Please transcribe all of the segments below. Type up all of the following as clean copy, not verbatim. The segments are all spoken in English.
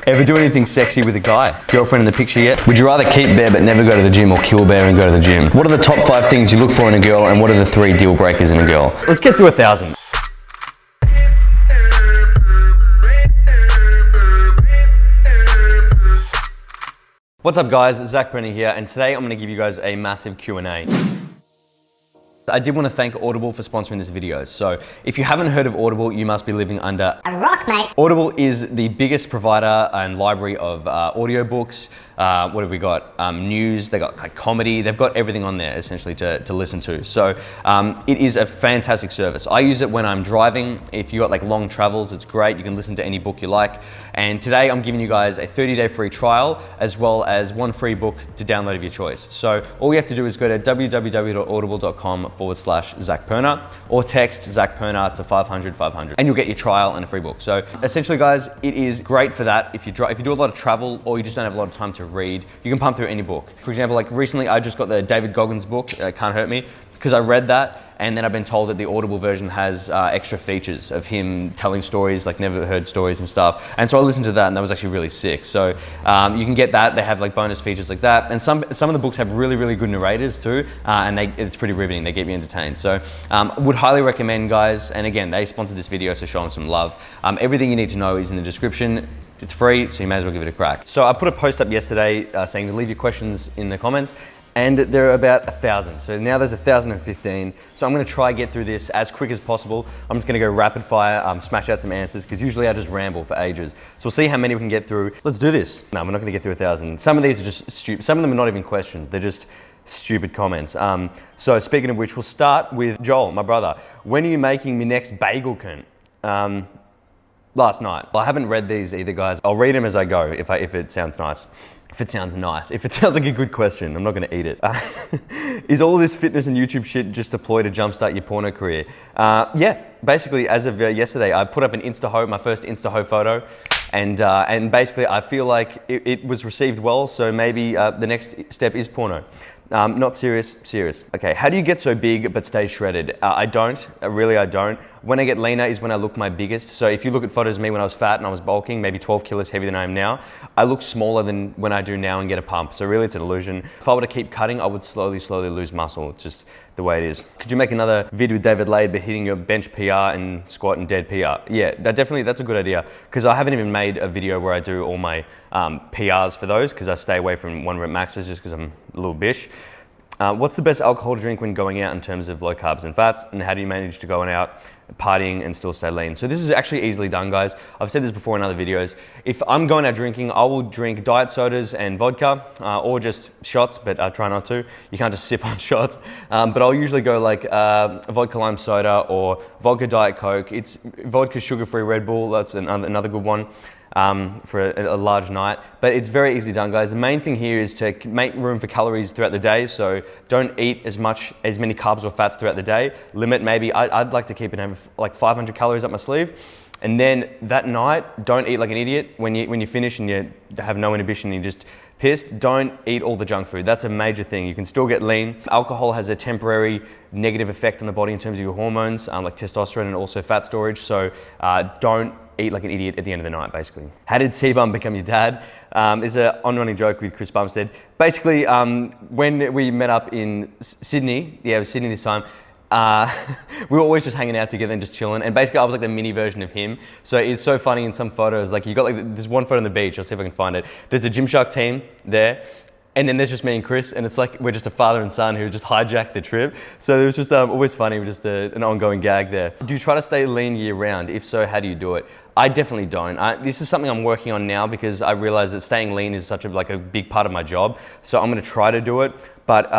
Ever do anything sexy with a guy? Girlfriend in the picture yet? Would you rather keep bear but never go to the gym, or kill bear and go to the gym? What are the top 5 things you look for in a girl, and what are the 3 deal breakers in a girl? Let's get through 1,000. What's up guys, Zac Perna here, and today I'm going to give you guys a massive Q&A. I did want to thank Audible for sponsoring this video. So if you haven't heard of Audible, you must be living under a rock, mate. Audible is the biggest provider and library of audiobooks. What have we got? News, they got like comedy, they've got everything on there essentially to listen to. So it is a fantastic service. I use it when I'm driving. If you got like long travels, it's great. You can listen to any book you like. And today I'm giving you guys a 30-day free trial, as well as 1 free book to download of your choice. So all you have to do is go to www.audible.com/Zac Perna, or text Zac Perna to 500 500, and you'll get your trial and a free book. So essentially guys, it is great for that. If you do a lot of travel, or you just don't have a lot of time to read, you can pump through any book. For example, like recently I just got the David Goggins book, Can't Hurt Me, because I read that, and then I've been told that the Audible version has extra features of him telling stories, like never heard stories and stuff. And so I listened to that, and that was actually really sick. So you can get that. They have like bonus features like that. And some of the books have really, really good narrators too. And it's pretty riveting. They get you entertained. So would highly recommend, guys. And again, they sponsored this video, so show them some love. Everything you need to know is in the description. It's free, so you may as well give it a crack. So I put a post up yesterday saying to leave your questions in the comments. And there are about 1,000. So now there's 1,015. So I'm gonna try get through this as quick as possible. I'm just gonna go rapid fire, smash out some answers, because usually I just ramble for ages. So we'll see how many we can get through. Let's do this. No, we're not gonna get through 1,000. Some of these are just stupid. Some of them are not even questions. They're just stupid comments. So speaking of which, we'll start with Joel, my brother. When are you making me next bagel cunt? Last night. I haven't read these either, guys. I'll read them as I go if it sounds nice. If it sounds nice. If it sounds like a good question, I'm not gonna eat it. Is all of this fitness and YouTube shit just a ploy to jumpstart your porno career? Yeah, basically as of yesterday, I put up an Insta-ho, my first Insta-ho photo. And basically I feel like it was received well, so maybe the next step is porno. Not serious, serious. Okay, how do you get so big but stay shredded? I don't, really I don't. When I get leaner is when I look my biggest. So if you look at photos of me when I was fat and I was bulking, maybe 12 kilos heavier than I am now, I look smaller than when I do now and get a pump. So really it's an illusion. If I were to keep cutting, I would slowly lose muscle. It's just the way it is. Could you make another vid with David Lade but hitting your bench PR and squat and dead PR? Yeah, that's a good idea, because I haven't even made a video where I do all my PRs for those, because I stay away from 1 rep maxes just because I'm a little bish. What's the best alcohol drink when going out in terms of low carbs and fats, and how do you manage to go out partying and still stay lean? So this is actually easily done, guys. I've said this before in other videos. If I'm going out drinking, I will drink diet sodas and vodka, or just shots, but I try not to. You can't just sip on shots. But I'll usually go like a vodka lime soda or vodka diet Coke. It's vodka sugar-free Red Bull. That's another good one. For a large night, but it's very easily done, guys. The main thing here is to make room for calories throughout the day. So don't eat as many carbs or fats throughout the day. Limit maybe, I'd like to keep it like 500 calories up my sleeve. And then that night, don't eat like an idiot. When you finish and you have no inhibition and you're just pissed, don't eat all the junk food. That's a major thing. You can still get lean. Alcohol has a temporary negative effect on the body in terms of your hormones, like testosterone and also fat storage. So don't eat like an idiot at the end of the night, basically. How did C-Bum become your dad? There's an on-running joke with Chris Bumstead. Basically, when we met up in Sydney, yeah, it was Sydney this time, we were always just hanging out together and just chilling. And basically I was like the mini version of him. So it's so funny in some photos, like you got like this one photo on the beach, I'll see if I can find it. There's a Gymshark team there. And then there's just me and Chris, and it's like we're just a father and son who just hijacked the trip. So it was just always funny, just an ongoing gag there. Do you try to stay lean year round? If so, how do you do it? I definitely don't. This is something I'm working on now, because I realize that staying lean is such a big part of my job. So I'm gonna try to do it, but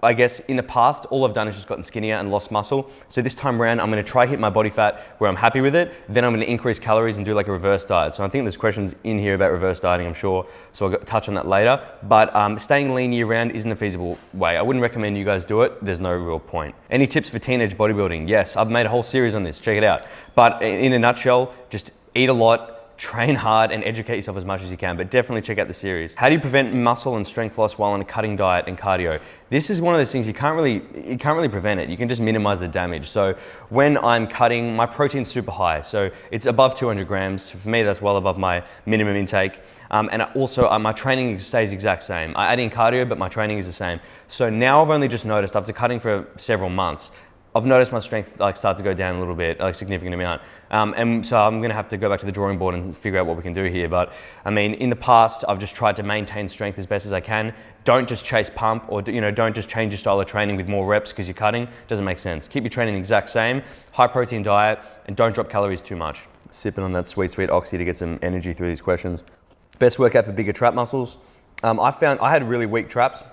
I guess in the past, all I've done is just gotten skinnier and lost muscle. So this time around, I'm gonna try hit my body fat where I'm happy with it. Then I'm gonna increase calories and do like a reverse diet. So I think there's questions in here about reverse dieting, I'm sure. So I'll touch on that later. But staying lean year round isn't a feasible way. I wouldn't recommend you guys do it. There's no real point. Any tips for teenage bodybuilding? Yes, I've made a whole series on this, check it out. But in a nutshell, just eat a lot, train hard and educate yourself as much as you can, but definitely check out the series. How do you prevent muscle and strength loss while on a cutting diet and cardio? This is one of those things you can't really prevent it. You can just minimize the damage. So when I'm cutting, my protein's super high. So it's above 200 grams. For me, that's well above my minimum intake. And also my training stays exact same. I add in cardio, but my training is the same. So now I've only just noticed, after cutting for several months, I've noticed my strength start to go down a little bit, a significant amount. And so I'm gonna have to go back to the drawing board and figure out what we can do here. But I mean, in the past, I've just tried to maintain strength as best as I can. Don't just chase pump, or don't just change your style of training with more reps because you're cutting. Doesn't make sense. Keep your training the exact same, high protein diet, and don't drop calories too much. Sipping on that sweet, sweet Oxy to get some energy through these questions. Best workout for bigger trap muscles. I found I had really weak traps,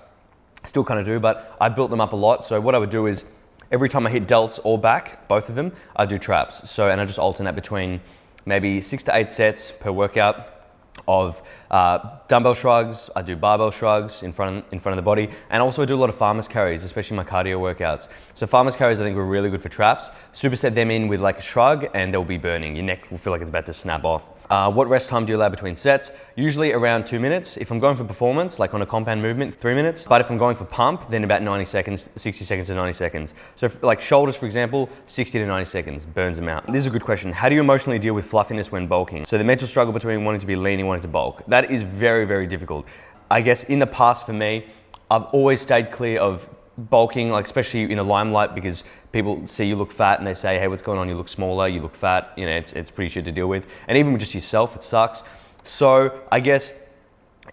still kind of do, but I built them up a lot. So what I would do is, every time I hit delts or back, both of them, I do traps. So, and I just alternate between maybe 6 to 8 sets per workout of dumbbell shrugs. I do barbell shrugs in front of the body, and also I do a lot of farmer's carries, especially my cardio workouts. So farmer's carries I think were really good for traps. Superset them in with like a shrug and they'll be burning. Your neck will feel like it's about to snap off. What rest time do you allow between sets? Usually around 2 minutes. If I'm going for performance, like on a compound movement, 3 minutes. But if I'm going for pump, then about 90 seconds, 60 seconds to 90 seconds. So like shoulders, for example, 60 to 90 seconds, burns them out. This is a good question. How do you emotionally deal with fluffiness when bulking? So the mental struggle between wanting to be lean and wanting to bulk. That is very, very difficult. I guess in the past for me, I've always stayed clear of bulking, like especially in the limelight, because people see you look fat and they say, hey, what's going on? You look smaller, you look fat. It's pretty shit to deal with. And even with just yourself, it sucks. So I guess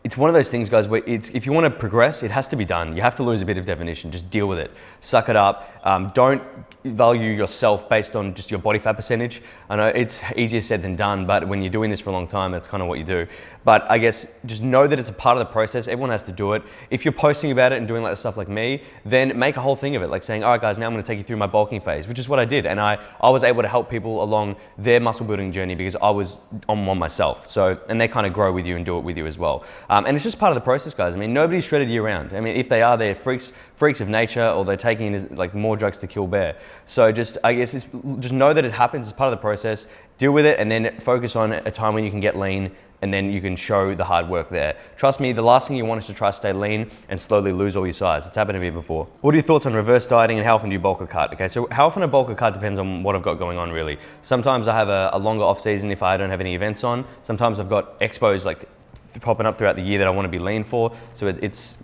it's one of those things, guys, where if you want to progress, it has to be done. You have to lose a bit of definition. Just deal with it. Suck it up. Don't value yourself based on just your body fat percentage. I know it's easier said than done, but when you're doing this for a long time, that's kind of what you do. But I guess just know that it's a part of the process. Everyone has to do it. If you're posting about it and doing like stuff like me, then make a whole thing of it. Like saying, all right, guys, now I'm going to take you through my bulking phase, which is what I did. And I was able to help people along their muscle building journey because I was on one myself. So, and they kind of grow with you and do it with you as well. And it's just part of the process, guys. I mean, nobody's shredded year round. I mean, if they are, they're freaks of nature, or they're taking like more drugs to kill bear. So just, I guess, just know that it happens. It's part of the process. Deal with it, and then focus on a time when you can get lean, and then you can show the hard work there. Trust me, the last thing you want is to try to stay lean and slowly lose all your size. It's happened to me before. What are your thoughts on reverse dieting, and how often do you bulk or cut? Okay, so how often I bulk or cut depends on what I've got going on, really. Sometimes I have a longer off season if I don't have any events on. Sometimes I've got expos like popping up throughout the year that I want to be lean for. So it's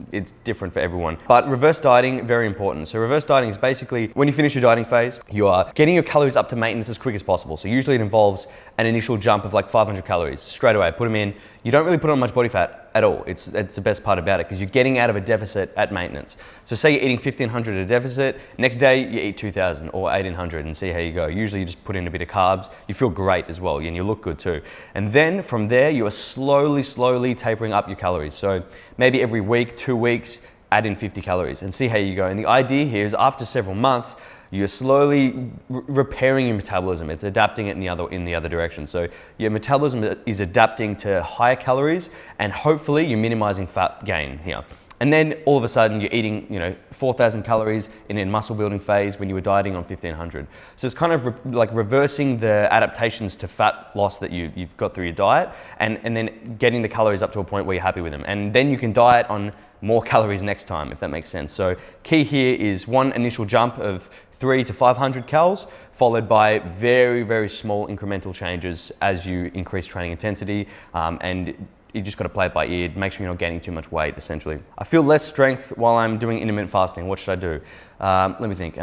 different for everyone. But reverse dieting, very important. So reverse dieting is basically when you finish your dieting phase, you are getting your calories up to maintenance as quick as possible. So usually it involves an initial jump of like 500 calories straight away. Put them in. You don't really put on much body fat at all. It's the best part about it, because you're getting out of a deficit at maintenance. So say you're eating 1,500 at a deficit, next day you eat 2,000 or 1,800 and see how you go. Usually you just put in a bit of carbs. You feel great as well, and you look good too. And then from there, you are slowly tapering up your calories. So maybe every week, 2 weeks, add in 50 calories and see how you go. And the idea here is after several months, you're slowly repairing your metabolism. It's adapting it in the other direction. So your metabolism is adapting to higher calories, and hopefully you're minimizing fat gain here. And then all of a sudden you're eating 4,000 calories in a muscle building phase when you were dieting on 1,500. So it's kind of like reversing the adaptations to fat loss that you've got through your diet, and then getting the calories up to a point where you're happy with them. And then you can diet on more calories next time, if that makes sense. So key here is one initial jump of 300 to 500 calories, followed by very, very small incremental changes as you increase training intensity, and you just got to play it by ear. Make sure you're not gaining too much weight, essentially. I feel less strength while I'm doing intermittent fasting. What should I do? Let me think.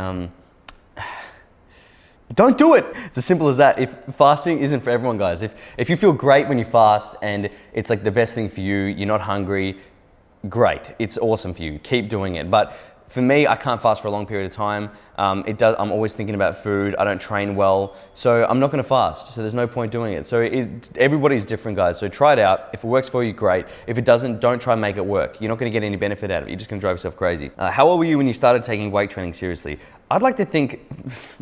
Don't do it. It's as simple as that. If fasting isn't for everyone, guys, if you feel great when you fast and it's like the best thing for you, you're not hungry, great. It's awesome for you. Keep doing it. But for me, I can't fast for a long period of time. I'm always thinking about food. I don't train well, so I'm not going to fast. So there's no point doing it. So everybody's different, guys. So try it out. If it works for you, great. If it doesn't, don't try and make it work. You're not going to get any benefit out of it. You're just going to drive yourself crazy. How old were you when you started taking weight training seriously? I'd like to think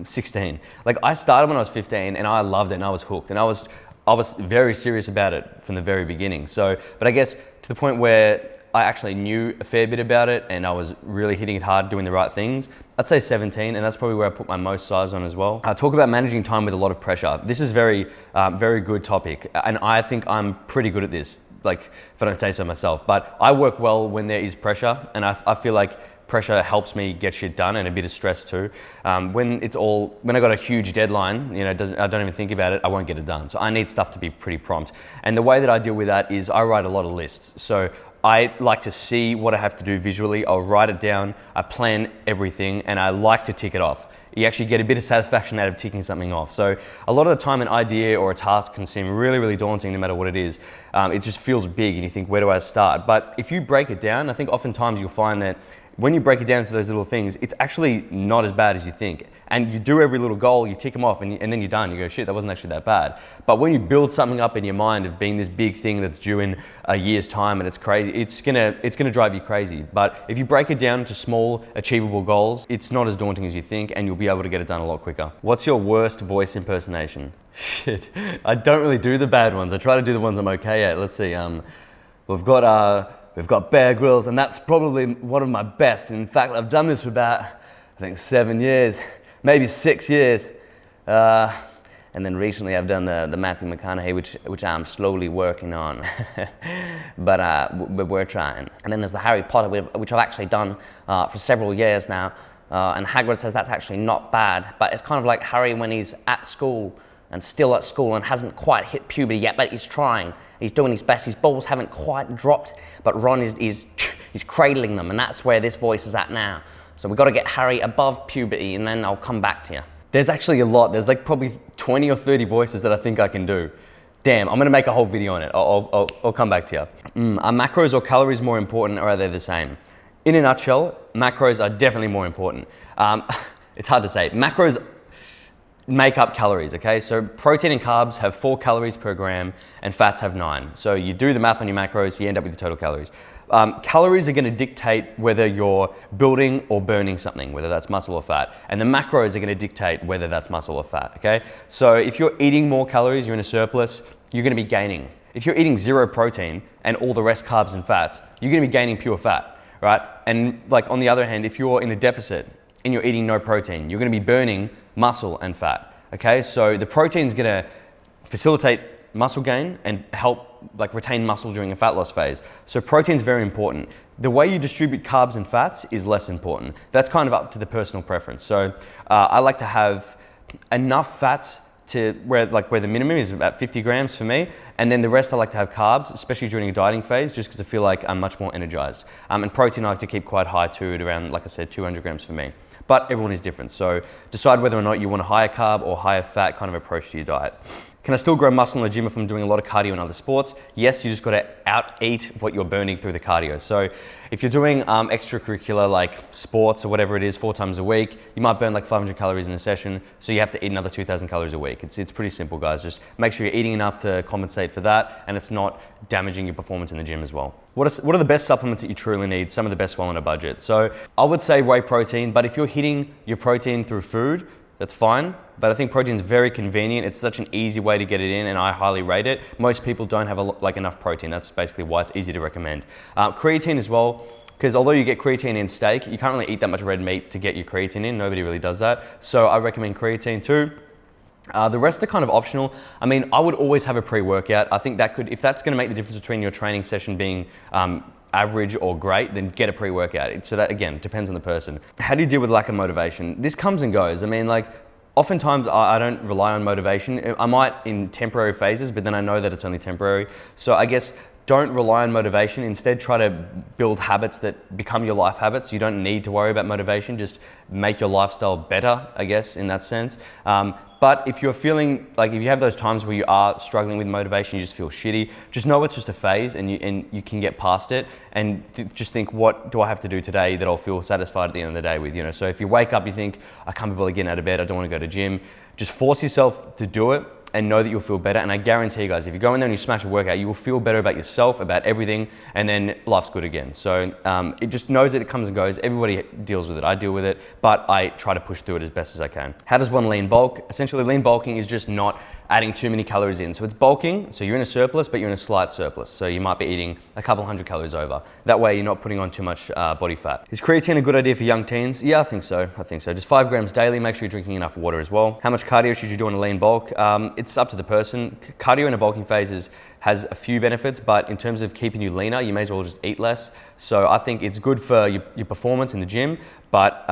16. Like, I started when I was 15, and I loved it, and I was hooked, and I was very serious about it from the very beginning. So, but I guess to the point where I actually knew a fair bit about it and I was really hitting it hard, doing the right things, I'd say 17, and that's probably where I put my most size on as well. I talk about managing time with a lot of pressure. This is very good topic, and I think I'm pretty good at this, like if I don't say so myself, but I work well when there is pressure, and I feel like pressure helps me get shit done, and a bit of stress too. When I got a huge deadline, you know, I don't even think about it, I won't get it done. So I need stuff to be pretty prompt. And the way that I deal with that is I write a lot of lists. So I like to see what I have to do visually. I'll write it down, I plan everything, and I like to tick it off. You actually get a bit of satisfaction out of ticking something off. So a lot of the time an idea or a task can seem really, really daunting no matter what it is. It just feels big and you think, where do I start? But if you break it down, I think oftentimes you'll find that when you break it down into those little things, it's actually not as bad as you think. And you do every little goal, you tick them off, and then you're done. You go, shit, that wasn't actually that bad. But when you build something up in your mind of being this big thing that's due in a year's time and it's crazy, it's gonna drive you crazy. But if you break it down into small, achievable goals, it's not as daunting as you think, and you'll be able to get it done a lot quicker. What's your worst voice impersonation? Shit, I don't really do the bad ones. I try to do the ones I'm okay at. Let's see, we've got Bear Grylls, and that's probably one of my best. In fact, I've done this for about, I think 7 years, maybe 6 years. And then recently I've done the Matthew McConaughey, which I'm slowly working on. but we're trying. And then there's the Harry Potter, which I've actually done for several years now. And Hagrid says that's actually not bad, but it's kind of like Harry when he's at school and still at school and hasn't quite hit puberty yet, but he's trying. He's doing his best. His balls haven't quite dropped, but Ron is cradling them, and that's where this voice is at now. So we've got to get Harry above puberty, and then I'll come back to you. There's actually a lot. There's like probably 20 or 30 voices that I think I can do. Damn, I'm gonna make a whole video on it. I'll come back to you. Are macros or calories more important, or are they the same? In a nutshell, macros are definitely more important. It's hard to say. Macros make up calories, okay? So protein and carbs have 4 calories per gram and fats have 9. So you do the math on your macros, you end up with the total calories. Calories are gonna dictate whether you're building or burning something, whether that's muscle or fat. And the macros are gonna dictate whether that's muscle or fat, okay? So if you're eating more calories, you're in a surplus, you're gonna be gaining. If you're eating 0 protein and all the rest carbs and fats, you're gonna be gaining pure fat, right? And like on the other hand, if you're in a deficit and you're eating no protein, you're gonna be burning muscle and fat, okay? So the protein's gonna facilitate muscle gain and help like retain muscle during a fat loss phase. So protein's very important. The way you distribute carbs and fats is less important. That's kind of up to the personal preference. So I like to have enough fats to where the minimum is about 50 grams for me, and then the rest I like to have carbs, especially during a dieting phase, just because I feel like I'm much more energized. And protein I like to keep quite high too, at around, like I said, 200 grams for me. But everyone is different, so decide whether or not you want a higher carb or higher fat kind of approach to your diet. Can I still grow muscle in the gym if I'm doing a lot of cardio and other sports? Yes, you just got to out-eat what you're burning through the cardio. So if you're doing extracurricular like sports or whatever it is 4 times a week, you might burn like 500 calories in a session, so you have to eat another 2,000 calories a week. It's pretty simple, guys. Just make sure you're eating enough to compensate for that, and it's not damaging your performance in the gym as well. What are the best supplements that you truly need? Some of the best while on a budget. So I would say whey protein, but if you're hitting your protein through food, that's fine. But I think protein is very convenient. It's such an easy way to get it in, and I highly rate it. Most people don't have enough protein. That's basically why it's easy to recommend. Creatine as well, because although you get creatine in steak, you can't really eat that much red meat to get your creatine in. Nobody really does that. So I recommend creatine too. The rest are kind of optional. I mean, I would always have a pre-workout. I think that could, if that's gonna make the difference between your training session being average or great, then get a pre-workout. So that, again, depends on the person. How do you deal with lack of motivation? This comes and goes. I mean, like, oftentimes I don't rely on motivation. I might in temporary phases, but then I know that it's only temporary. So I guess don't rely on motivation. Instead, try to build habits that become your life habits. You don't need to worry about motivation. Just make your lifestyle better, I guess, in that sense. But if you're feeling like, if you have those times where you are struggling with motivation, you just feel shitty, just know it's just a phase, and you can get past it, and just think, what do I have to do today that I'll feel satisfied at the end of the day with, you know? So if you wake up, you think, I can't be bothered getting out of bed, I don't want to go to gym, just force yourself to do it and know that you'll feel better. And I guarantee you guys, if you go in there and you smash a workout, you will feel better about yourself, about everything, and then life's good again. So it just knows that it comes and goes. Everybody deals with it. I deal with it, but I try to push through it as best as I can. How does one lean bulk? Essentially, lean bulking is just not adding too many calories in. So it's bulking, so you're in a surplus, but you're in a slight surplus. So you might be eating a couple hundred calories over. That way you're not putting on too much body fat. Is creatine a good idea for young teens? Yeah, I think so. Just 5 grams daily. Make sure you're drinking enough water as well. How much cardio should you do in a lean bulk? It's up to the person. Cardio in a bulking phase has a few benefits, but in terms of keeping you leaner, you may as well just eat less. So I think it's good for your performance in the gym, but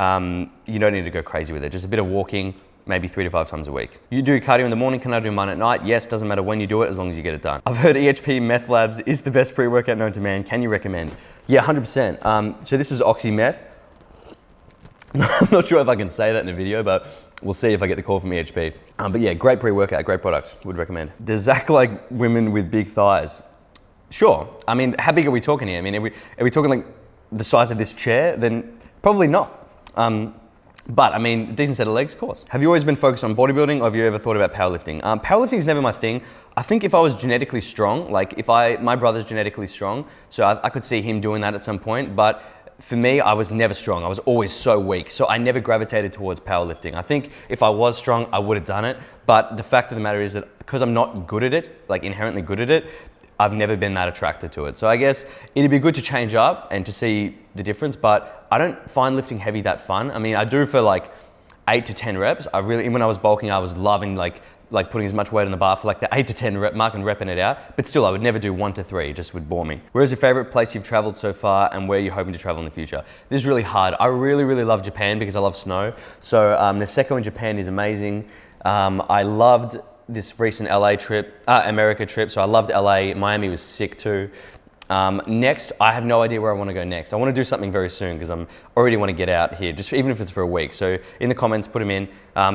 you don't need to go crazy with it. Just a bit of walking, maybe 3 to 5 times a week. You do cardio in the morning, can I do mine at night? Yes, doesn't matter when you do it, as long as you get it done. I've heard EHP Meth Labs is the best pre-workout known to man. Can you recommend? Yeah, 100%. So this is Oxy Meth. I'm not sure if I can say that in a video, but we'll see if I get the call from EHP. But yeah, great pre-workout, great products, would recommend. Does Zac like women with big thighs? Sure. I mean, how big are we talking here? I mean, are we talking like the size of this chair? Then probably not. But I mean, a decent set of legs, of course. Have you always been focused on bodybuilding, or have you ever thought about powerlifting? Powerlifting is never my thing. I think if I was genetically strong, like my brother's genetically strong, so I could see him doing that at some point, but for me, I was never strong. I was always so weak. So I never gravitated towards powerlifting. I think if I was strong, I would have done it. But the fact of the matter is that because I'm not good at it, like inherently good at it, I've never been that attracted to it. So I guess it'd be good to change up and to see the difference, but I don't find lifting heavy that fun. I mean, I do for like 8 to 10 reps. When I was bulking, I was loving like putting as much weight on the bar for like the 8 to 10 rep mark and repping it out. But still, I would never do 1 to 3, it just would bore me. Where is your favorite place you've traveled so far, and where are you hoping to travel in the future? This is really hard. I really, really love Japan because I love snow. So Niseko in Japan is amazing. I loved this recent America trip. So I loved LA. Miami was sick too. Next, I have no idea where I want to go next. I want to do something very soon because I already want to get out here, just even if it's for a week. So in the comments, put them in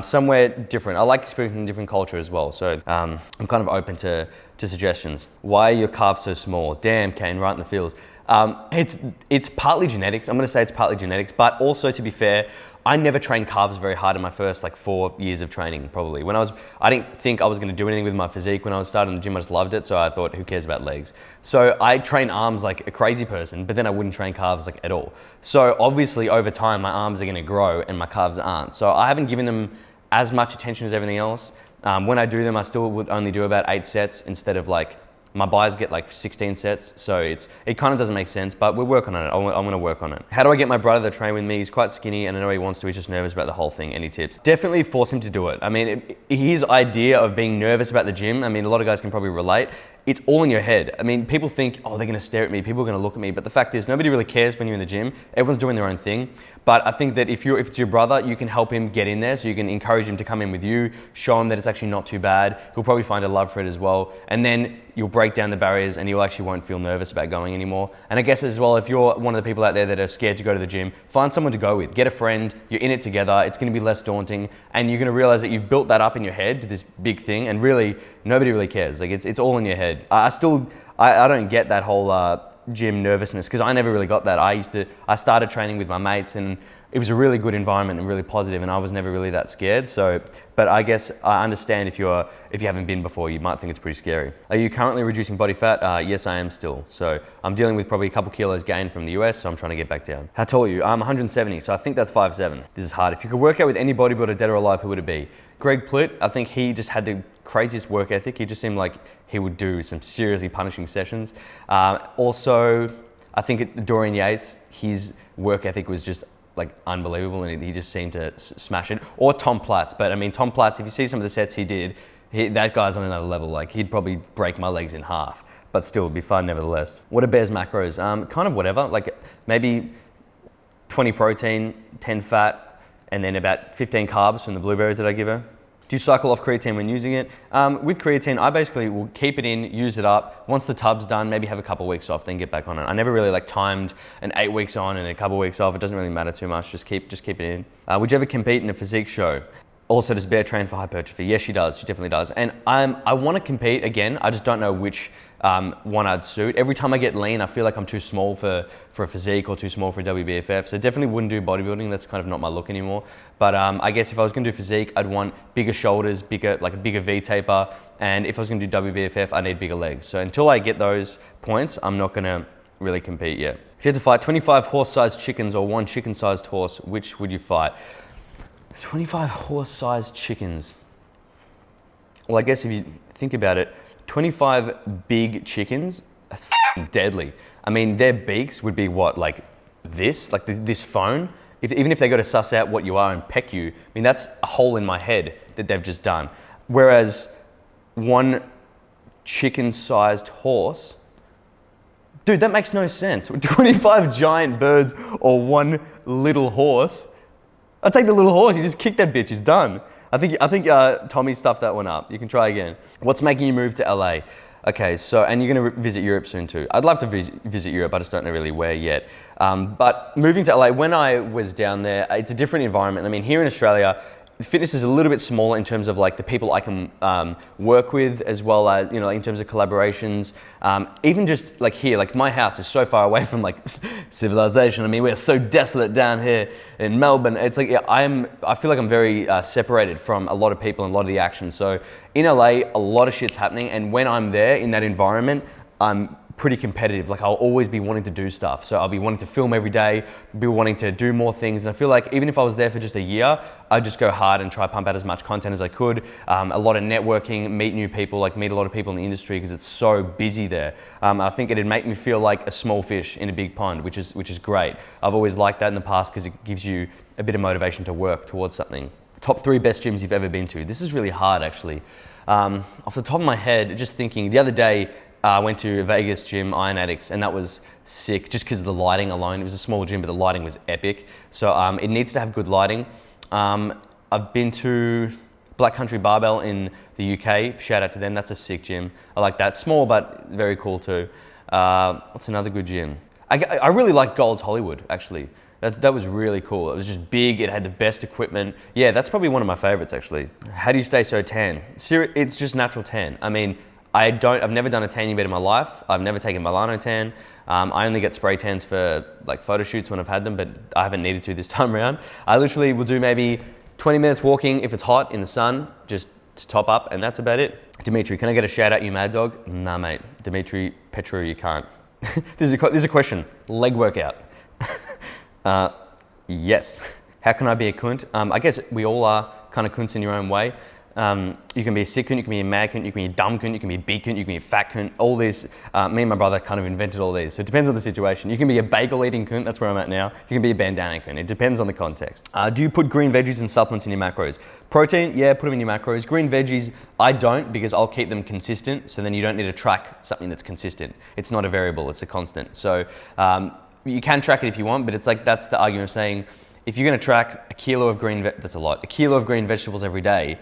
somewhere different. I like experiencing different culture as well. So I'm kind of open to suggestions. Why are your calves so small? Damn, Kane, right in the feels. It's partly genetics. I'm going to say it's partly genetics, but also to be fair, I never trained calves very hard in my first like 4 years of training, probably. I didn't think I was gonna do anything with my physique. When I was starting the gym, I just loved it. So I thought, who cares about legs? So I train arms like a crazy person, but then I wouldn't train calves like at all. So obviously over time, my arms are gonna grow and my calves aren't. So I haven't given them as much attention as everything else. When I do them, I still would only do about 8 sets instead of like, my buys get like 16 sets, so it kind of doesn't make sense, but we're working on it. I'm gonna work on it. How do I get my brother to train with me? He's quite skinny and I know he wants to, he's just nervous about the whole thing. Any tips? Definitely force him to do it. I mean, his idea of being nervous about the gym, I mean, a lot of guys can probably relate. It's all in your head. I mean, people think, oh, they're gonna stare at me, people are gonna look at me, but the fact is, nobody really cares when you're in the gym. Everyone's doing their own thing. But I think that if it's your brother, you can help him get in there, so you can encourage him to come in with you, show him that it's actually not too bad. He'll probably find a love for it as well. And then you'll break down the barriers and you actually won't feel nervous about going anymore. And I guess as well, if you're one of the people out there that are scared to go to the gym, find someone to go with. Get a friend, you're in it together, it's gonna be less daunting, and you're gonna realize that you've built that up in your head to this big thing, and really, nobody really cares. Like, it's all in your head. I don't get that whole gym nervousness, because I never really got that. I started training with my mates, and it was a really good environment and really positive, and I was never really that scared. So, but I guess I understand if you haven't been before, you might think it's pretty scary. Are you currently reducing body fat? Yes, I am still. So I'm dealing with probably a couple kilos gained from the US, so I'm trying to get back down. How tall are you? I'm 170, so I think that's 5'7". This is hard. If you could work out with any bodybuilder, dead or alive, who would it be? Greg Plitt. I think he just had the craziest work ethic. He just seemed like he would do some seriously punishing sessions. Also, I think Dorian Yates, his work ethic was just like unbelievable, and he just seemed to smash it. Or Tom Platz, but I mean, Tom Platz, if you see some of the sets he did, that guy's on another level. Like, he'd probably break my legs in half, but still it'd be fun nevertheless. What are Bear's macros? Kind of whatever, like maybe 20 protein, 10 fat, and then about 15 carbs from the blueberries that I give her. Do you cycle off creatine when using it? With creatine, I basically will keep it in, use it up. Once the tub's done, maybe have a couple weeks off, then get back on it. I never really like timed an 8 weeks on and a couple weeks off. It doesn't really matter too much. Just keep it in. Would you ever compete in a physique show? Also, does Bear train for hypertrophy? Yes, she does. She definitely does. And I want to compete again. I just don't know which one I'd suit. Every time I get lean, I feel like I'm too small for a physique or too small for a WBFF. So definitely wouldn't do bodybuilding. That's kind of not my look anymore. But I guess if I was going to do physique, I'd want bigger shoulders, like a bigger V taper. And if I was going to do WBFF, I need bigger legs. So until I get those points, I'm not going to really compete yet. If you had to fight 25 horse-sized chickens or 1 chicken-sized horse, which would you fight? 25 horse-sized chickens. Well, I guess if you think about it, 25 big chickens, that's deadly. I mean, their beaks would be what, like this? Like this phone? Even if they got to suss out what you are and peck you, I mean, that's a hole in my head that they've just done. Whereas one chicken-sized horse, dude, that makes no sense. 25 giant birds or one little horse. I'll take the little horse, you just kick that bitch, he's done. I think Tommy stuffed that one up. You can try again. What's making you move to LA? Okay, so, and you're gonna visit Europe soon too. I'd love to visit Europe, I just don't know really where yet. But moving to LA, when I was down there, it's a different environment. I mean, here in Australia, fitness is a little bit smaller in terms of like the people I can work with, as well as, you know, in terms of collaborations. Even just like here, like my house is so far away from like civilization. I mean, we're so desolate down here in Melbourne. It's like, yeah, I feel like I'm very separated from a lot of people and a lot of the action. So in LA, a lot of shit's happening. And when I'm there in that environment, I'm pretty competitive. Like I'll always be wanting to do stuff. So I'll be wanting to film every day, be wanting to do more things. And I feel like even if I was there for just a year, I'd just go hard and try pump out as much content as I could. A lot of networking, meet new people, like meet a lot of people in the industry because it's so busy there. I think it'd make me feel like a small fish in a big pond, which is great. I've always liked that in the past because it gives you a bit of motivation to work towards something. Top 3 best gyms you've ever been to. This is really hard actually. Off the top of my head, just thinking, the other day, I went to a Vegas gym, Iron Addicts, and that was sick just because of the lighting alone. It was a small gym, but the lighting was epic. So it needs to have good lighting. I've been to Black Country Barbell in the UK. Shout out to them. That's a sick gym. I like that. Small, but very cool too. What's another good gym? I really like Gold's Hollywood, actually. That was really cool. It was just big. It had the best equipment. Yeah, that's probably one of my favorites, actually. How do you stay so tan? It's just natural tan. I mean, I've never done a tanning bed in my life. I've never taken Milano tan. I only get spray tans for like photo shoots when I've had them, but I haven't needed to this time around. I literally will do maybe 20 minutes walking if it's hot in the sun, just to top up, and that's about it. Dimitri, can I get a shout out, you mad dog? Nah, mate. Dimitri, Petru, you can't. This is a question. Leg workout. Yes. How can I be a cunt? I guess we all are kind of cunts in your own way. You can be a sick cunt, you can be a mad cunt, you can be a dumb cunt, you can be a big cunt, you can be a fat cunt. All these, me and my brother kind of invented all these. So it depends on the situation. You can be a bagel eating cunt, that's where I'm at now. You can be a bandana cunt, it depends on the context. Do you put green veggies and supplements in your macros? Protein, yeah, put them in your macros. Green veggies, I don't, because I'll keep them consistent, so then you don't need to track something that's consistent. It's not a variable, it's a constant. So you can track it if you want, but it's like, that's the argument of saying, if you're gonna track a kilo of green vegetables every day,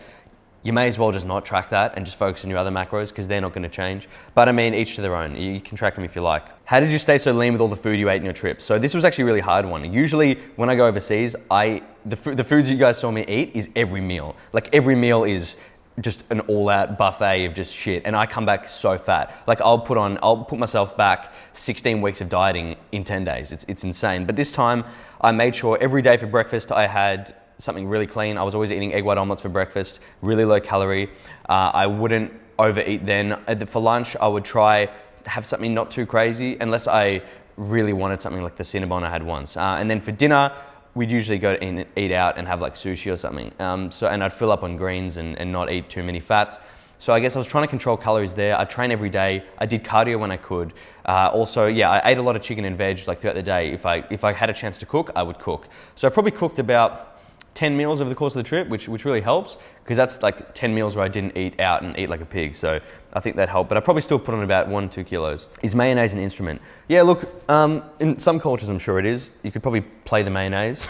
you may as well just not track that and just focus on your other macros because they're not going to change. But I mean, each to their own. You can track them if you like. How did you stay so lean with all the food you ate in your trips? So this was actually a really hard one. Usually when I go overseas, the foods you guys saw me eat is every meal. Like every meal is just an all-out buffet of just shit, and I come back so fat. Like I'll put myself back 16 weeks of dieting in 10 days. It's insane. But this time I made sure every day for breakfast I had something really clean. I was always eating egg white omelets for breakfast, really low calorie. I wouldn't overeat then. For lunch, I would try to have something not too crazy, unless I really wanted something like the Cinnabon I had once. And then for dinner, we'd usually go and eat out and have like sushi or something. And I'd fill up on greens and not eat too many fats. So I guess I was trying to control calories there. I train every day. I did cardio when I could. Also, yeah, I ate a lot of chicken and veg like throughout the day. If I had a chance to cook, I would cook. So I probably cooked about 10 meals over the course of the trip, which really helps, because that's like 10 meals where I didn't eat out and eat like a pig. So I think that helped, but I probably still put on about 1-2 kilos. Is mayonnaise an instrument? Yeah, look, in some cultures I'm sure it is. You could probably play the mayonnaise,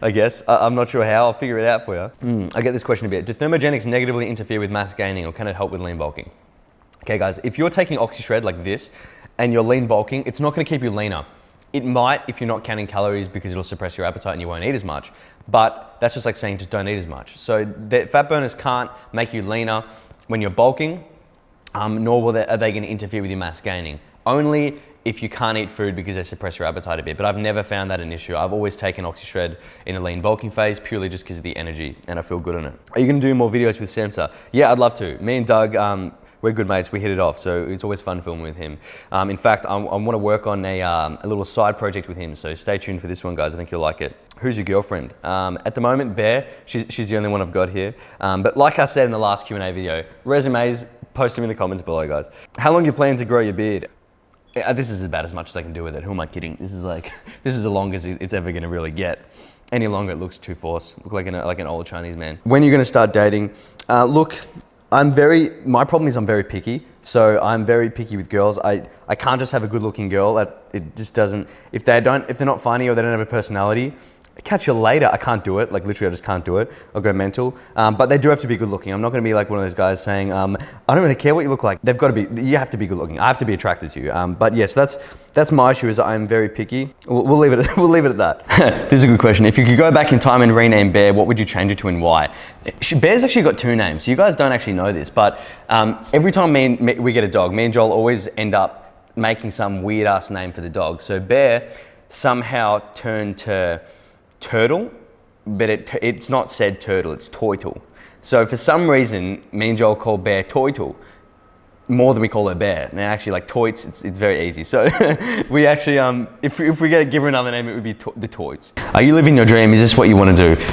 I guess. I'm not sure how, I'll figure it out for you. I get this question a bit. Do thermogenics negatively interfere with mass gaining, or can it help with lean bulking? Okay guys, if you're taking OxyShred like this and you're lean bulking, it's not gonna keep you leaner. It might if you're not counting calories, because it'll suppress your appetite and you won't eat as much. But that's just like saying just don't eat as much. So the fat burners can't make you leaner when you're bulking, nor are they going to interfere with your mass gaining. Only if you can't eat food because they suppress your appetite a bit. But I've never found that an issue. I've always taken OxyShred in a lean bulking phase purely just because of the energy, and I feel good on it. Are you going to do more videos with Sensor? Yeah, I'd love to. Me and Doug, we're good mates, we hit it off, so it's always fun filming with him. In fact, I want to work on a little side project with him, so stay tuned for this one, guys. I think you'll like it. Who's your girlfriend? At the moment, Bear. She's the only one I've got here. But like I said in the last Q&A video, resumes, post them in the comments below, guys. How long you plan to grow your beard? This is about as much as I can do with it. Who am I kidding? This is as long as it's ever gonna really get. Any longer, it looks too forced. Look like an old Chinese man. When you're gonna start dating, look, my problem is I'm very picky. So I'm very picky with girls. I can't just have a good looking girl. It just doesn't, if they're not funny or they don't have a personality, catch you later. I can't do it. Like literally, I just can't do it. I'll go mental. But they do have to be good looking. I'm not going to be like one of those guys saying, I don't really care what you look like. They've got to be. You have to be good looking. I have to be attracted to you. But yes, that's my issue. Is I'm very picky. We'll leave it. We'll leave it at that. This is a good question. If you could go back in time and rename Bear, what would you change it to and why? Bear's actually got 2 names. So you guys don't actually know this, but every time we get a dog, me and Joel always end up making some weird ass name for the dog. So Bear somehow turned to Turtle, but it's not said turtle, it's Toitle. So for some reason, me and Joel call Bear Toitle more than we call her Bear. Now actually like Toits, it's very easy. So we actually, if we give her another name, it would be the Toits. Are you living your dream? Is this what you want to do?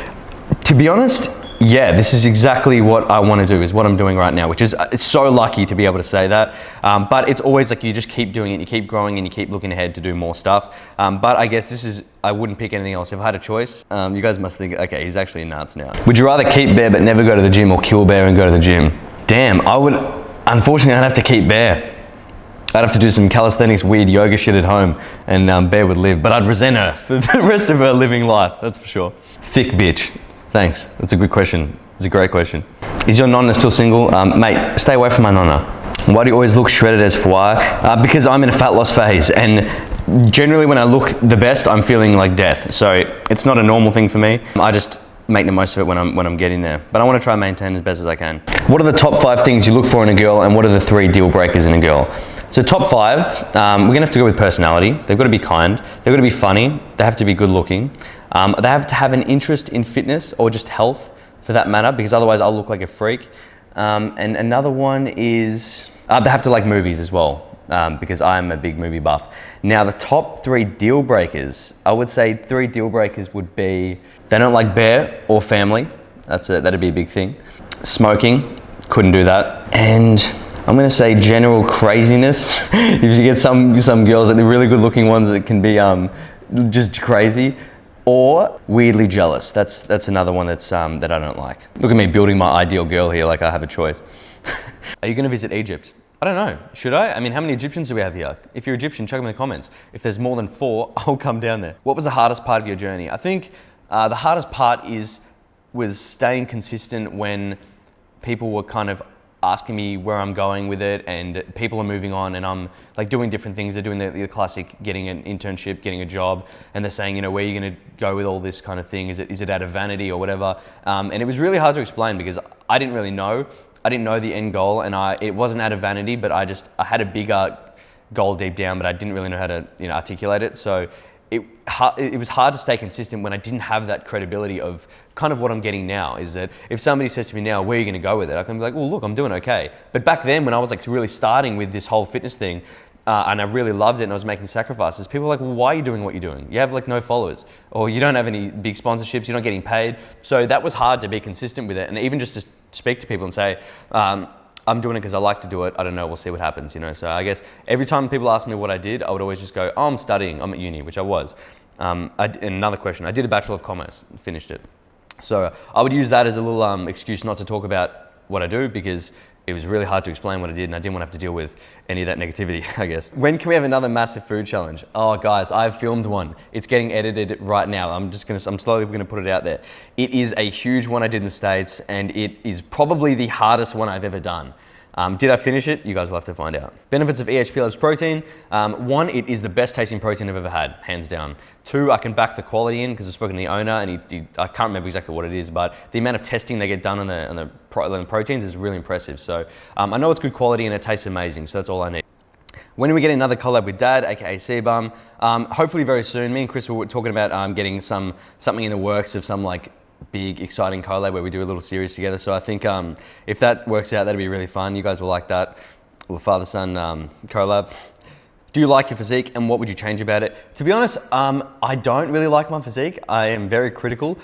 To be honest, yeah, this is exactly what I want to do, is what I'm doing right now, which is, it's so lucky to be able to say that. But it's always like you just keep doing it, you keep growing and you keep looking ahead to do more stuff. But I guess I wouldn't pick anything else. If I had a choice, you guys must think, okay, he's actually nuts now. Would you rather keep Bear but never go to the gym, or kill Bear and go to the gym? Damn, unfortunately I'd have to keep Bear. I'd have to do some calisthenics, weird yoga shit at home, and Bear would live. But I'd resent her for the rest of her living life, that's for sure. Thick bitch. Thanks, that's a good question. It's a great question. Is your nonna still single? Mate, stay away from my nonna. Why do you always look shredded as Hafiy? Because I'm in a fat loss phase, and generally when I look the best, I'm feeling like death. So it's not a normal thing for me. I just make the most of it when I'm getting there. But I want to try and maintain as best as I can. What are the top 5 things you look for in a girl, and what are the 3 deal breakers in a girl? So top 5, we're gonna have to go with personality. They've got to be kind, they've got to be funny, they have to be good looking. They have to have an interest in fitness or just health for that matter, because otherwise I'll look like a freak. And another one is, they have to like movies as well, because I'm a big movie buff. Now the top 3 deal breakers, I would say 3 deal breakers would be, they don't like Bear or family. That'd be a big thing. Smoking, couldn't do that. And I'm gonna say general craziness. If you get some girls, like the really good looking ones that can be just crazy. Or weirdly jealous. That's another one that I don't like. Look at me building my ideal girl here like I have a choice. Are you gonna visit Egypt? I don't know, should I? I mean, how many Egyptians do we have here? If you're Egyptian, chuck them in the comments. If there's more than 4, I'll come down there. What was the hardest part of your journey? I think the hardest part was staying consistent when people were kind of asking me where I'm going with it, and people are moving on, and I'm like doing different things. They're doing the classic getting an internship, getting a job, and they're saying, you know, where are you going to go with all this kind of thing? Is it out of vanity or whatever? And it was really hard to explain because I didn't really know. I didn't know the end goal, and it wasn't out of vanity, but I had a bigger goal deep down, but I didn't really know how to articulate it. So it was hard to stay consistent when I didn't have that credibility of kind of what I'm getting now. Is that if somebody says to me now, where are you going to go with it? I can be like, well, look, I'm doing okay. But back then when I was like really starting with this whole fitness thing, and I really loved it and I was making sacrifices, people were like, well, why are you doing what you're doing? You have like no followers, or you don't have any big sponsorships, you're not getting paid. So that was hard to be consistent with it. And even just to speak to people and say, I'm doing it because I like to do it. I don't know, we'll see what happens, So I guess every time people ask me what I did, I would always just go, oh, I'm studying, I'm at uni, which I was. And another question, I did a Bachelor of Commerce, finished it. So I would use that as a little excuse not to talk about what I do, because it was really hard to explain what I did and I didn't want to have to deal with any of that negativity, I guess. When can we have another massive food challenge? Oh guys, I've filmed one. It's getting edited right now. I'm slowly gonna put it out there. It is a huge one I did in the States, and it is probably the hardest one I've ever done. Did I finish it? You guys will have to find out. Benefits of EHP Labs protein. 1, it is the best tasting protein I've ever had, hands down. 2, I can back the quality in because I've spoken to the owner, and I can't remember exactly what it is, but the amount of testing they get done on the proteins is really impressive. So I know it's good quality and it tastes amazing, so that's all I need. When are we getting another collab with Dad, aka C-Bum? Hopefully very soon. Me and Chris were talking about getting something in the works of some like big, exciting collab where we do a little series together. So I think if that works out, that'd be really fun. You guys will like that. Or father-son collab. Do you like your physique, and what would you change about it? To be honest, I don't really like my physique. I am very critical.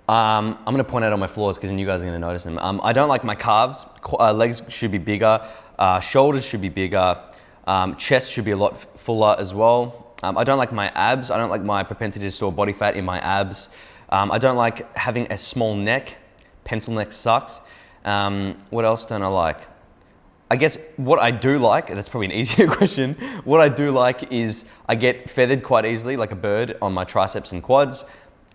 I'm gonna point out all my flaws because then you guys are gonna notice them. I don't like my calves. Legs should be bigger. Shoulders should be bigger. Chest should be a lot fuller as well. I don't like my abs. I don't like my propensity to store body fat in my abs. I don't like having a small neck. Pencil neck sucks. What else don't I like? I guess what I do like, and that's probably an easier question, what I do like is I get feathered quite easily like a bird on my triceps and quads,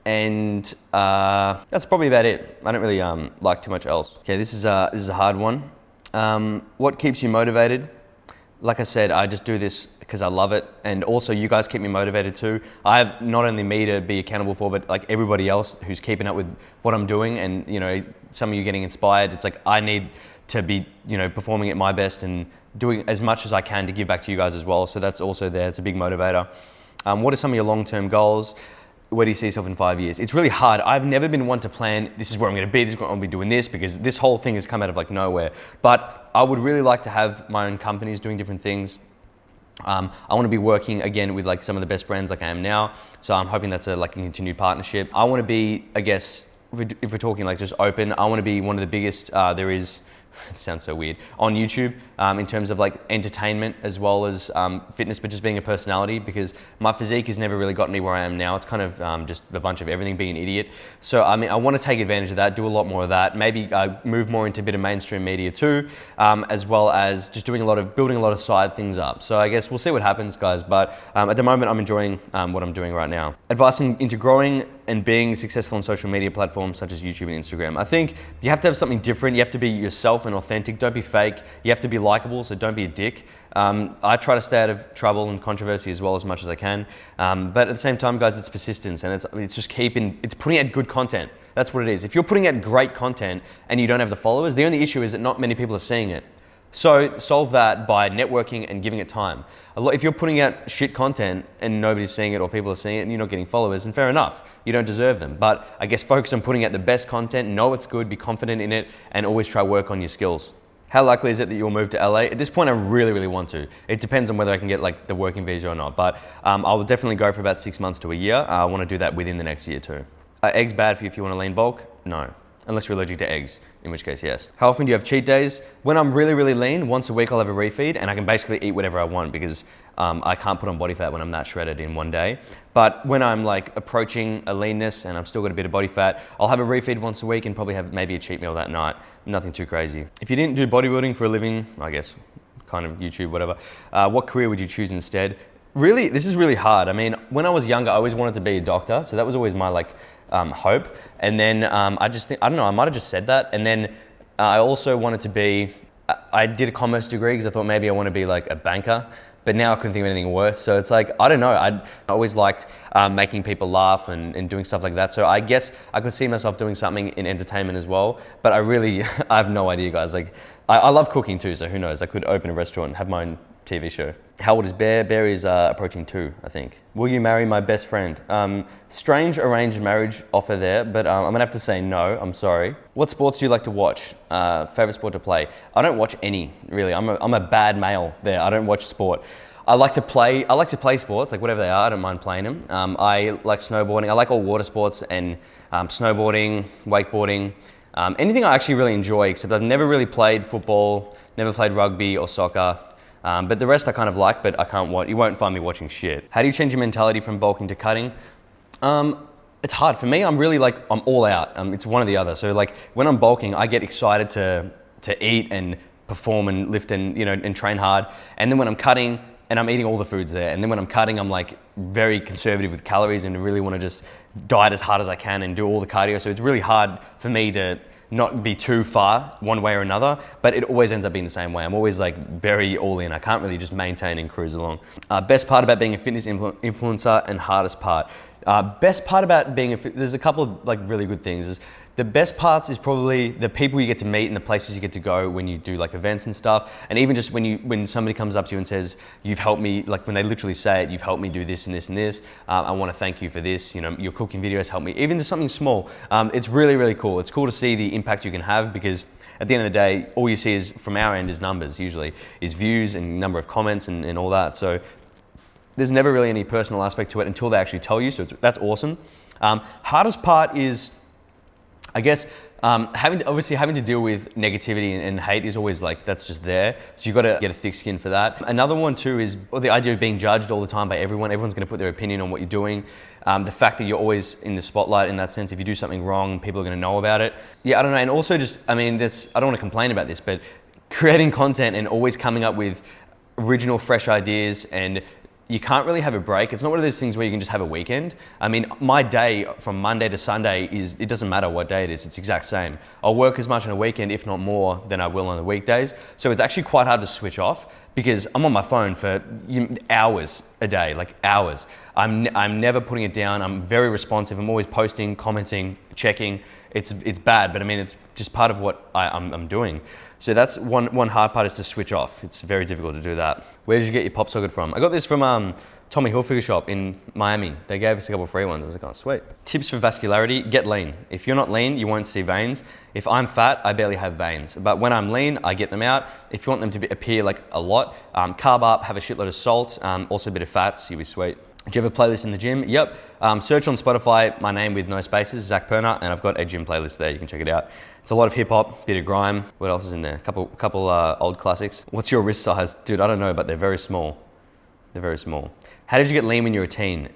and that's probably about it. I don't really like too much else. Okay, this is a hard one. What keeps you motivated? Like I said, I just do this because I love it, and also you guys keep me motivated too. I have not only me to be accountable for, but like everybody else who's keeping up with what I'm doing, and you know, some of you getting inspired. It's like I need to be, you know, performing at my best and doing as much as I can to give back to you guys as well. So that's also there. It's a big motivator. What are some of your long-term goals? Where do you see yourself in 5 years? It's really hard. I've never been one to plan, this is where I'm gonna be, this is where I'm gonna be doing this, because this whole thing has come out of like nowhere. But I would really like to have my own companies doing different things. I want to be working again with like some of the best brands like I am now. So I'm hoping that's a continued partnership. I want to be, I guess, if we're talking like just open, I want to be one of the biggest there is. It sounds so weird, on YouTube in terms of like entertainment as well as fitness, but just being a personality, because my physique has never really gotten me where I am now. It's kind of just a bunch of everything, being an idiot. So I mean, I want to take advantage of that, do a lot more of that, maybe move more into a bit of mainstream media too, as well as just building a lot of side things up. So I guess we'll see what happens, guys, but at the moment I'm enjoying what I'm doing right now. Advice into growing and being successful on social media platforms such as YouTube and Instagram. I think you have to have something different. You have to be yourself and authentic. Don't be fake. You have to be likable, so don't be a dick. I try to stay out of trouble and controversy as well as much as I can. But at the same time, guys, it's persistence, and it's just it's putting out good content. That's what it is. If you're putting out great content and you don't have the followers, the only issue is that not many people are seeing it. So solve that by networking and giving it time. If you're putting out shit content and nobody's seeing it, or people are seeing it and you're not getting followers, then fair enough, you don't deserve them. But I guess focus on putting out the best content, know it's good, be confident in it, and always try work on your skills. How likely is it that you'll move to LA? At this point, I really, really want to. It depends on whether I can get like the working visa or not, but I will definitely go for about 6 months to a year. I want to do that within the next year too. Are eggs bad for you if you want to lean bulk? No. Unless you're allergic to eggs, in which case, yes. How often do you have cheat days? When I'm really, really lean, once a week I'll have a refeed, and I can basically eat whatever I want because I can't put on body fat when I'm that shredded in one day. But when I'm like approaching a leanness and I'm still got a bit of body fat, I'll have a refeed once a week and probably have maybe a cheat meal that night. Nothing too crazy. If you didn't do bodybuilding for a living, I guess, kind of YouTube, whatever, what career would you choose instead? Really, this is really hard. I mean, when I was younger, I always wanted to be a doctor, so that was always my like hope. And then I just think, I don't know, I might have just said that. And then I also wanted to be, I did a commerce degree because I thought maybe I want to be like a banker, but now I couldn't think of anything worse. So it's like, I don't know, I always liked making people laugh and doing stuff like that. So I guess I could see myself doing something in entertainment as well, but I really, I have no idea, guys. Like, I love cooking too, so who knows? I could open a restaurant and have my own TV show. How old is Bear? Bear is approaching 2, I think. Will you marry my best friend? Strange arranged marriage offer there, but I'm gonna have to say no, I'm sorry. What sports do you like to watch? Favorite sport to play? I don't watch any, really. I'm a bad male there. I don't watch sport. I like to play sports, like whatever they are, I don't mind playing them. I like snowboarding. I like all water sports and snowboarding, wakeboarding, anything I actually really enjoy, except I've never really played football, never played rugby or soccer. But the rest I kind of like, but I can't watch. You won't find me watching shit. How do you change your mentality from bulking to cutting? It's hard. For me, I'm really like, I'm all out. It's one or the other. So like when I'm bulking, I get excited to eat and perform and lift and, you know, and train hard. And then when I'm cutting, and I'm eating all the foods there. And then when I'm cutting, I'm like very conservative with calories and really want to just diet as hard as I can and do all the cardio. So it's really hard for me to not be too far one way or another, but it always ends up being the same way. I'm always like very all in. I can't really just maintain and cruise along. Best part about being a fitness influencer and hardest part. Best part about being there's a couple of like really good things. The best parts is probably the people you get to meet and the places you get to go when you do like events and stuff. And even just when somebody comes up to you and says, you've helped me, like when they literally say it, you've helped me do this and this and this. I want to thank you for this. You know, your cooking videos helped me. Even just something small. It's really, really cool. It's cool to see the impact you can have, because at the end of the day, all you see is from our end is numbers usually, is views and number of comments and all that. So there's never really any personal aspect to it until they actually tell you. So that's awesome. Hardest part is, I guess, having to deal with negativity and hate is always like, that's just there. So you've got to get a thick skin for that. Another one too is the idea of being judged all the time by everyone. Everyone's going to put their opinion on what you're doing. The fact that you're always in the spotlight in that sense. If you do something wrong, people are going to know about it. Yeah, I don't know. And also just, I mean, I don't want to complain about this, but creating content and always coming up with original, fresh ideas, and you can't really have a break. It's not one of those things where you can just have a weekend. I mean, my day from Monday to Sunday it doesn't matter what day it is, it's the exact same. I'll work as much on a weekend, if not more, than I will on the weekdays. So it's actually quite hard to switch off, because I'm on my phone for hours a day, like hours. I'm never putting it down. I'm very responsive. I'm always posting, commenting, checking. It's bad, but I mean, it's just part of what I'm doing. So that's one hard part, is to switch off. It's very difficult to do that. Where did you get your pop socket from? I got this from Tommy Hilfiger shop in Miami. They gave us a couple of free ones. I was like, oh, sweet. Tips for vascularity: get lean. If you're not lean, you won't see veins. If I'm fat, I barely have veins. But when I'm lean, I get them out. If you want them to appear like a lot, carb up, have a shitload of salt, also a bit of fats, you'll be sweet. Do you have a playlist in the gym? Yep. Search on Spotify, my name with no spaces, Zac Perna, and I've got a gym playlist there. You can check it out. It's a lot of hip hop, bit of grime. What else is in there? Couple old classics. What's your wrist size? Dude, I don't know, but they're very small. They're very small. How did you get lean when you were a teen?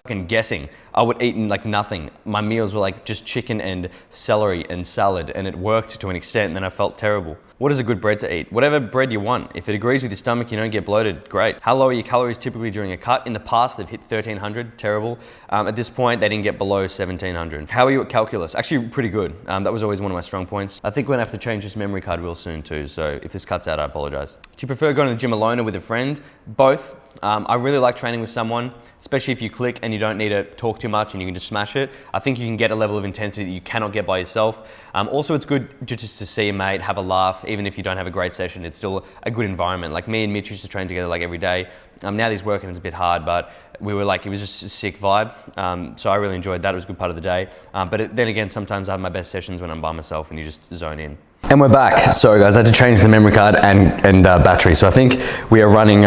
Fucking guessing. I would eat like nothing. My meals were like just chicken and celery and salad, and it worked to an extent, and then I felt terrible. What is a good bread to eat? Whatever bread you want. If it agrees with your stomach, you don't get bloated, great. How low are your calories typically during a cut? In the past, they've hit 1,300, terrible. At this point, they didn't get below 1,700. How are you at calculus? Actually, pretty good. That was always one of my strong points. I think we're gonna have to change this memory card real soon too, so if this cuts out, I apologize. Do you prefer going to the gym alone or with a friend? Both. I really like training with someone, especially if you click and you don't need to talk too much and you can just smash it. I think you can get a level of intensity that you cannot get by yourself. Also, it's good just to see a mate, have a laugh. Even if you don't have a great session, it's still a good environment. Like me and Mitch used to train together like every day. Now he's working, it's a bit hard, but we were like, it was just a sick vibe. So I really enjoyed that. It was a good part of the day. But then again, sometimes I have my best sessions when I'm by myself and you just zone in. And we're back. Sorry guys, I had to change the memory card and battery. So I think we are running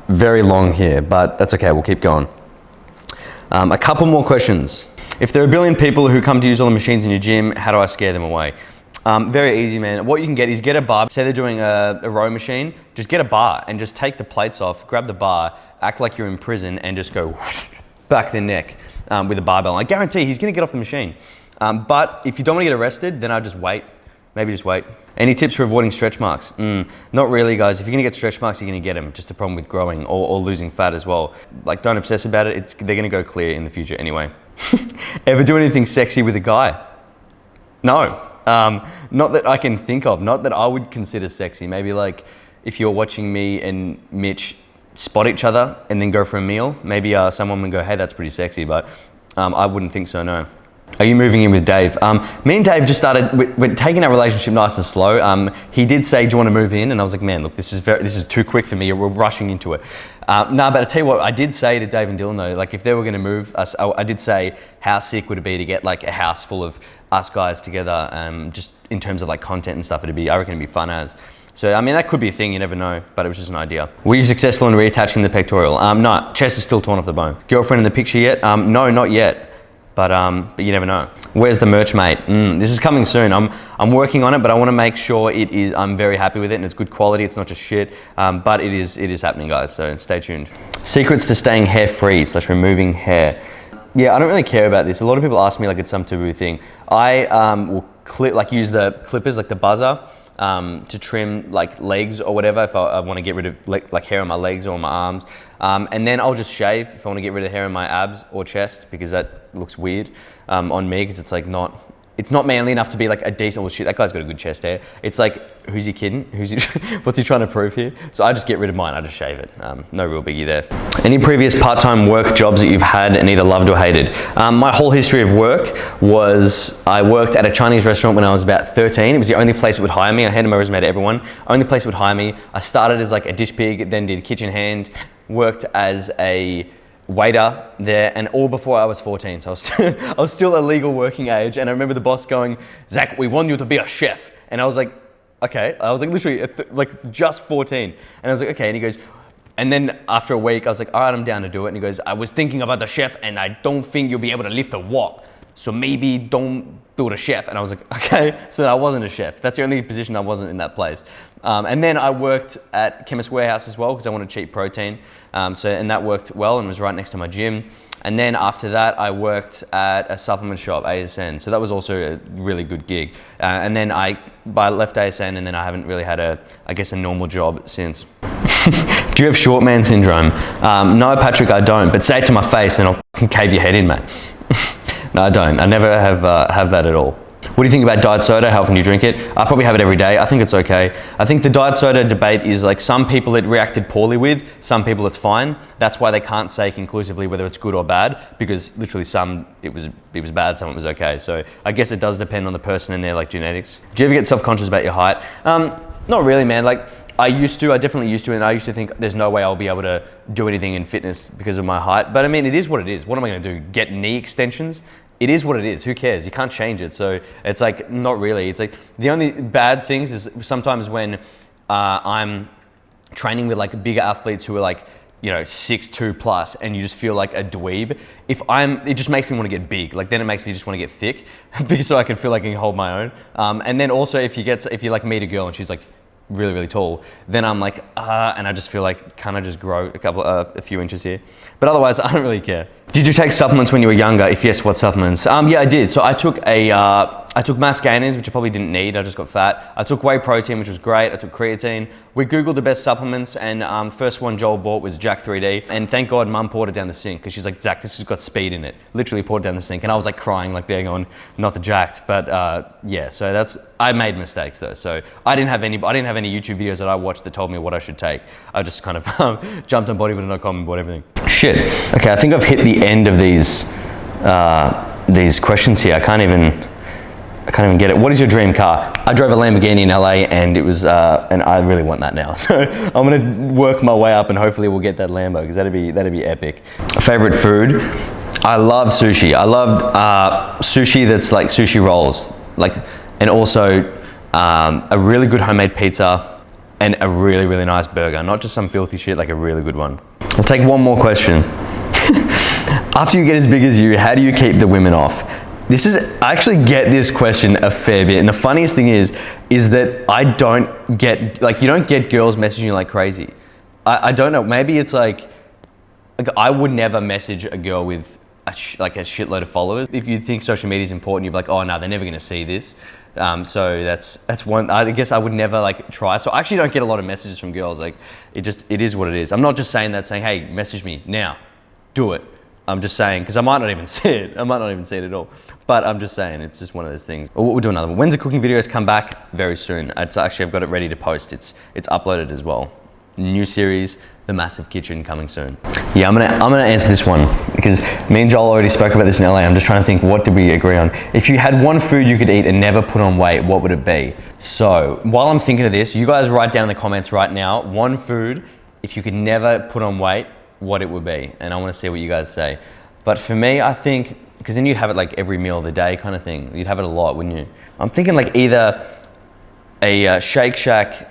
very long here, but that's okay, we'll keep going. A couple more questions. If there are a billion people who come to use all the machines in your gym, how do I scare them away? Very easy, man. What you can get is get a bar. Say they're doing a row machine, just get a bar and just take the plates off, grab the bar, act like you're in prison, and just go back their neck with a barbell. I guarantee he's gonna get off the machine. But if you don't wanna get arrested, then I'll just wait. Maybe just wait. Any tips for avoiding stretch marks? Not really, guys. If you're gonna get stretch marks, you're gonna get them. Just a problem with growing or losing fat as well. Like, don't obsess about it. They're gonna go clear in the future anyway. Ever do anything sexy with a guy? No. Not that I can think of. Not that I would consider sexy. Maybe like if you're watching me and Mitch spot each other and then go for a meal, maybe someone would go, hey, that's pretty sexy, but I wouldn't think so, no. Are you moving in with Dave? Me and Dave just started, we're taking our relationship nice and slow. He did say, do you want to move in? And I was like, man, look, this is too quick for me. We're rushing into it. No, but I tell you what, I did say to Dave and Dylan though, like if they were going to move us, I did say, how sick would it be to get like a house full of us guys together, just in terms of like content and stuff. I reckon it'd be fun as. So, I mean, that could be a thing, you never know, but it was just an idea. Were you successful in reattaching the pectoral? No, chest is still torn off the bone. Girlfriend in the picture yet? No, not yet. But you never know. Where's the merch, mate? This is coming soon. I'm working on it, but I want to make sure it is. I'm very happy with it, and it's good quality. It's not just shit. But it is happening, guys. So stay tuned. Secrets to staying hair-free / removing hair. Yeah, I don't really care about this. A lot of people ask me like it's some taboo thing. I will use the clippers, like the buzzer, to trim like legs or whatever if I want to get rid of like hair on my legs or my arms. And then I'll just shave if I want to get rid of hair on my abs or chest, because that looks weird on me, because it's like not it's not manly enough to be like a decent, well shit, that guy's got a good chest hair. It's like, who's he kidding? What's he trying to prove here? So I just get rid of mine, I just shave it. No real biggie there. Any previous part-time work jobs that you've had and either loved or hated? My whole history of work was, I worked at a Chinese restaurant when I was about 13. It was the only place that would hire me. I handed my resume to everyone. Only place that would hire me. I started as like a dish pig, then did kitchen hand, worked as a waiter there, and all before I was 14, so I was still a legal working age. And I remember the boss going, Zach, we want you to be a chef. And I was like, okay. I was like literally like just 14, and I was like, okay. And he goes, and then after a week I was like, all right, I'm down to do it. And he goes, I was thinking about the chef and I don't think you'll be able to lift a wok, so maybe don't build a chef. And I was like, okay. So I wasn't a chef. That's the only position I wasn't in that place. And then I worked at Chemist Warehouse as well because I wanted cheap protein. And that worked well and was right next to my gym. And then after that, I worked at a supplement shop, ASN. So that was also a really good gig. And then I left ASN, and then I haven't really had a normal job since. Do you have short man syndrome? No, Patrick, I don't. But say it to my face and I'll cave your head in, mate. No, I don't. I never have that at all. What do you think about diet soda? How often do you drink it? I probably have it every day. I think it's okay. I think the diet soda debate is like, some people it reacted poorly with, some people it's fine. That's why they can't say conclusively whether it's good or bad, because literally some it was bad, some it was okay. So I guess it does depend on the person and their like genetics. Do you ever get self-conscious about your height? Not really, man. Like I definitely used to, and I used to think there's no way I'll be able to do anything in fitness because of my height. But I mean, it is what it is. What am I going to do? Get knee extensions? It is what it is. Who cares? You can't change it. So it's like, not really. It's like, the only bad things is sometimes when I'm training with like bigger athletes who are like, 6'2" plus, and you just feel like a dweeb. It just makes me want to get big. Like then it makes me just want to get thick, because so I can feel like I can hold my own. And then also if you like meet a girl and she's like really, really tall, then I'm like, and I just feel like, can I just grow a few inches here? But otherwise, I don't really care. Did you take supplements when you were younger? If yes, what supplements? Yeah, I did. So I took mass gainers, which I probably didn't need. I just got fat. I took whey protein, which was great. I took creatine. We Googled the best supplements, and first one Joel bought was Jack 3D. And thank God Mum poured it down the sink, because she's like, Zach, this has got speed in it. Literally poured it down the sink. And I was like crying, like they're going, not the Jacked. But yeah, so I made mistakes though. So I didn't have any YouTube videos that I watched that told me what I should take. I just kind of jumped on bodybuilder.com and bought everything. Shit. Okay, I think I've hit the end of these questions here. I can't even get it. What is your dream car? I drove a Lamborghini in LA, and it was, and I really want that now. So I'm gonna work my way up, and hopefully we'll get that Lambo, because that'd be epic. Favorite food? I love sushi. I love sushi that's like sushi rolls, and also a really good homemade pizza, and a really, really nice burger. Not just some filthy shit, like a really good one. I'll take one more question. After you get as big as you, how do you keep the women off? I actually get this question a fair bit, and the funniest thing is that I don't get, you don't get girls messaging you like crazy. I don't know, maybe it's like I would never message a girl with a shitload of followers. If you think social media is important, you'd be like, oh no, they're never gonna see this. So that's one, I guess I would never try. So I actually don't get a lot of messages from girls. It is what it is. I'm not just saying that, saying, hey, message me now, do it. I'm just saying, because I might not even see it. I might not even see it at all. But I'm just saying, it's just one of those things. We'll do another one. When's the cooking videos come back? Very soon. I've got it ready to post. It's uploaded as well. New series, The Massive Kitchen, coming soon. Yeah, I'm gonna answer this one, because me and Joel already spoke about this in LA. I'm just trying to think, what did we agree on? If you had one food you could eat and never put on weight, what would it be? So while I'm thinking of this, you guys write down in the comments right now, one food, if you could never put on weight, what it would be. And I want to see what you guys say. But for me, I think, because then you'd have it every meal of the day kind of thing. You'd have it a lot, wouldn't you? I'm thinking either a Shake Shack,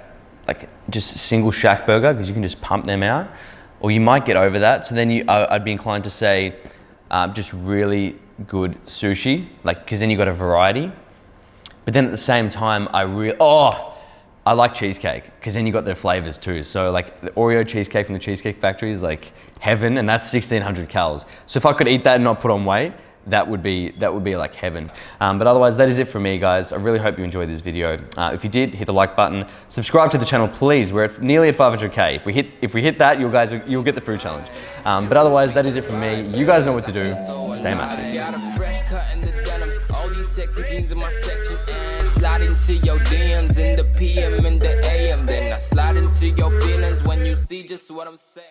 just single Shack burger, because you can just pump them out, or you might get over that. So then I'd be inclined to say just really good sushi, because then you got a variety. But then at the same time, I like cheesecake, because then you got their flavors too. So the Oreo cheesecake from the Cheesecake Factory is heaven, and that's 1,600 calories. So if I could eat that and not put on weight, that would be like heaven. But otherwise, that is it from me, guys. I really hope you enjoyed this video. If you did, hit the like button. Subscribe to the channel, please. We're nearly at 500K. If we hit that, you'll get the fruit challenge. But otherwise, that is it from me. You guys know what to do. Stay massive. All these sexy jeans in my section, and slide into your DMs in the PM and the AM. Then I slide into your feelings when you see just what I'm saying.